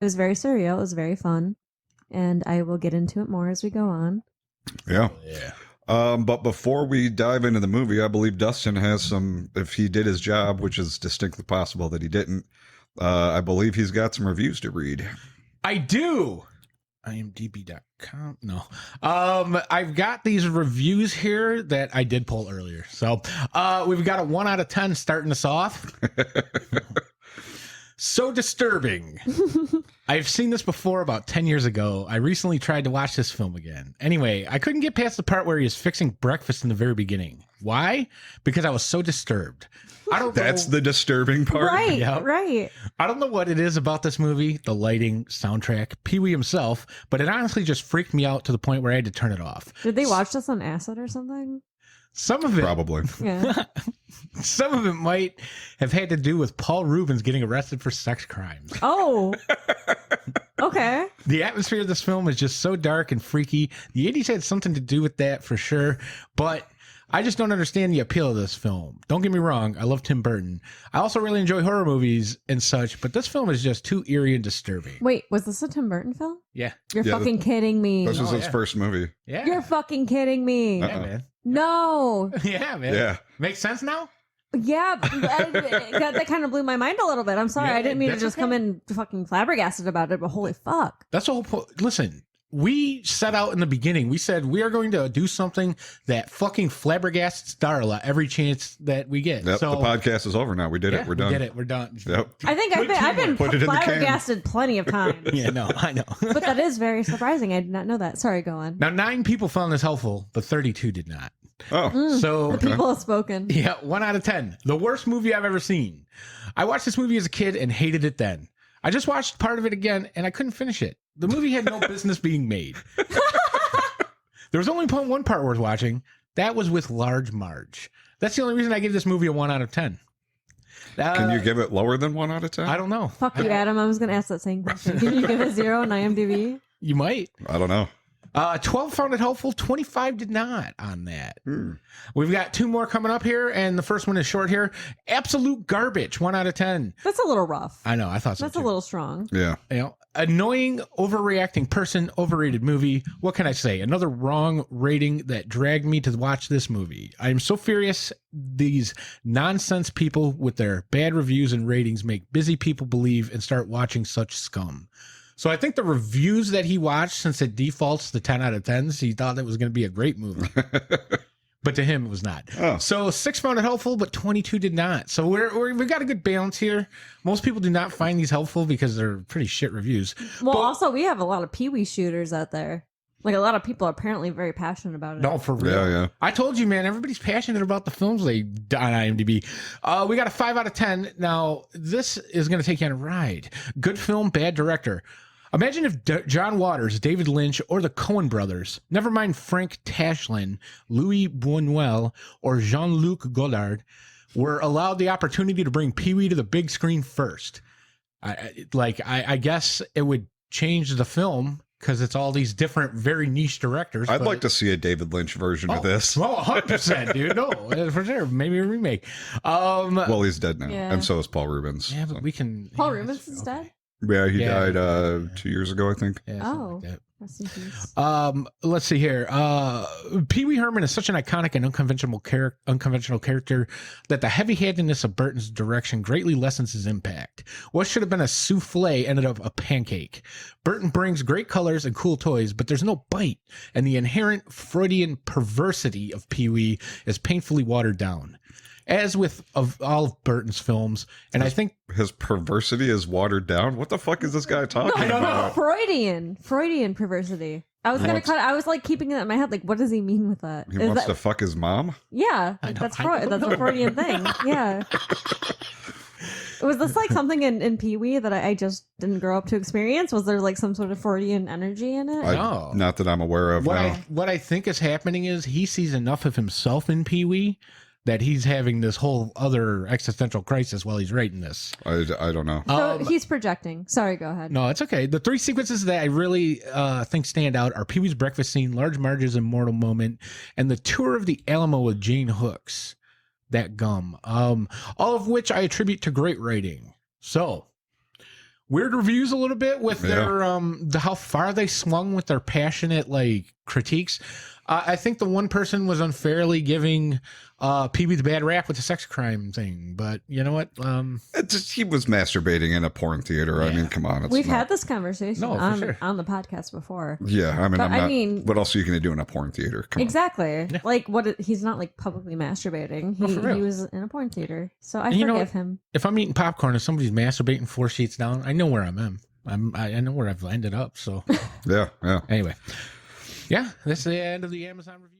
It was very surreal. It was very fun. And I will get into it more as we go on. Yeah. Yeah. But before we dive into the movie, I believe Dustin has some, if he did his job, which is distinctly possible that he didn't, I believe he's got some reviews to read. I do. IMDb.com. No. I've got these reviews here that I did pull earlier. So we've got a 1 out of 10 starting us off. So disturbing. I've seen this before about 10 years ago. I recently tried to watch this film again. Anyway, I couldn't get past the part where he was fixing breakfast in the very beginning. Why? Because I was so disturbed. I don't That's know. the disturbing part. Right, Yep. right. I don't know what it is about this movie, the lighting, soundtrack, Pee-wee himself, but it honestly just freaked me out to the point where I had to turn it off. Did they watch this on acid or something? Some of it Probably. Yeah. Some of it might have had to do with Paul Rubens getting arrested for sex crimes. Oh. Okay. The atmosphere of this film is just so dark and freaky. The 80s had something to do with that for sure, but I just don't understand the appeal of this film. Don't get me wrong, I love Tim Burton. I also really enjoy horror movies and such, but this film is just too eerie and disturbing. Wait, was this a Tim Burton film? Yeah. You're Yeah, fucking kidding me. This was Oh, his yeah. first movie. Yeah. You're fucking kidding me. Yeah, man. No. Yeah, man. Yeah. Makes sense now? Yeah, that kind of blew my mind a little bit. I'm sorry. Yeah, I didn't mean to that's just okay. come in fucking flabbergasted about it, but holy fuck. That's the whole point. Listen, we set out in the beginning. We said we are going to do something that fucking flabbergasts Darla every chance that we get. Yep, So the podcast is over now. We did yeah, it. We're done. We did it. We're done. Yep. I think I've been Put it in the can. flabbergasted plenty of times. Yeah, no, I know. But that is very surprising. I did not know that. Sorry, go on. Now, 9 people found this helpful, but 32 did not. Oh, So, People have spoken. yeah, 1 out of 10. The worst movie I've ever seen. I watched this movie as a kid and hated it then. I just watched part of it again and I couldn't finish it. The movie had no business being made. There was only one part worth watching. That was with Large Marge. That's the only reason I give this movie a 1 out of 10. can you give it lower than 1 out of 10? I don't know. Fuck you, Adam. I was going to ask that same question. Can you give it 0 on IMDb? You might. I don't know. 12 found it helpful. 25 did not on that. Hmm. We've got 2 more coming up here, and the first one is short here. Absolute garbage. 1 out of 10. That's a little rough. I know. I thought so. That's too. a little strong. Yeah. You know, annoying, overreacting person, overrated movie. What can I say? Another wrong rating that dragged me to watch this movie. I am so furious. These nonsense people with their bad reviews and ratings make busy people believe and start watching such scum. So I think the reviews that he watched, since it defaults to 10 out of 10s, he thought it was going to be a great movie. But to him, it was not. Oh. So 6 found it helpful, but 22 did not. So we've got a good balance here. Most people do not find these helpful because they're pretty shit reviews. Well, But- also, we have a lot of Pee-wee shooters out there. Like, a lot of people are apparently very passionate about it. No, for real. Yeah, yeah. I told you, man, everybody's passionate about the films they on IMDb. We got a 5 out of 10. Now, this is going to take you on a ride. Good film, bad director. Imagine if John Waters, David Lynch, or the Coen brothers, never mind Frank Tashlin, Louis Buñuel, or Jean-Luc Godard, were allowed the opportunity to bring Pee-wee to the big screen first. I guess it would change the film because it's all these different, very niche directors. I'd but- like to see a David Lynch version of this. Oh, 100%, dude. No, for sure. Maybe a remake. Well, he's dead now. Yeah. And so is Paul Rubens. Yeah, but we can. Paul yeah, Rubens that's- is okay. dead? Yeah, he Yeah. died 2 years ago, I think. Yeah, something Oh. like that. Rest in peace. Let's see here. Pee Wee Herman is such an iconic and unconventional character that the heavy-handedness of Burton's direction greatly lessens his impact. What should have been a souffle ended up a pancake. Burton brings great colors and cool toys, but there's no bite, and the inherent Freudian perversity of Pee Wee is painfully watered down. As with all of Burton's films, and I think His perversity is watered down. What the fuck is this guy talking No, about? Freudian perversity. I was He gonna wants- cut. I was like keeping it in my head. Like, what does he mean with that? He Is wants that- to fuck his mom? Yeah, I know- that's I Freud. don't That's a know. Freudian thing. Yeah. Was this like something in Pee-wee that I just didn't grow up to experience? Was there like some sort of Freudian energy in it? No. Not that I'm aware of. what No. what I think is happening is he sees enough of himself in Pee Wee that he's having this whole other existential crisis while he's writing this. I don't know. So he's projecting. Sorry, go ahead. No, it's okay. The 3 sequences that I really think stand out are Pee Wee's breakfast scene, Large Marge's immortal moment, and the tour of the Alamo with Jane Hooks. That gum. All of which I attribute to great writing. So, weird reviews a little bit with Yeah. their how far they swung with their passionate like critiques. I think the one person was unfairly giving Pee-wee the bad rap with the sex crime thing, but you know what? He was masturbating in a porn theater. I Yeah. mean, come on. It's We've not- had this conversation No, for on, sure. on the podcast before. Yeah, I mean, But I'm I not. mean- what else are you going to do in a porn theater? Come Exactly. Yeah. Like he's not like publicly masturbating. Oh, for real. He was in a porn theater. So I And you know forgive what? him. If I'm eating popcorn and somebody's masturbating 4 seats down, I know where I'm at. I know where I've ended up. So on. Yeah, yeah. anyway, yeah, that's the end of the Amazon review.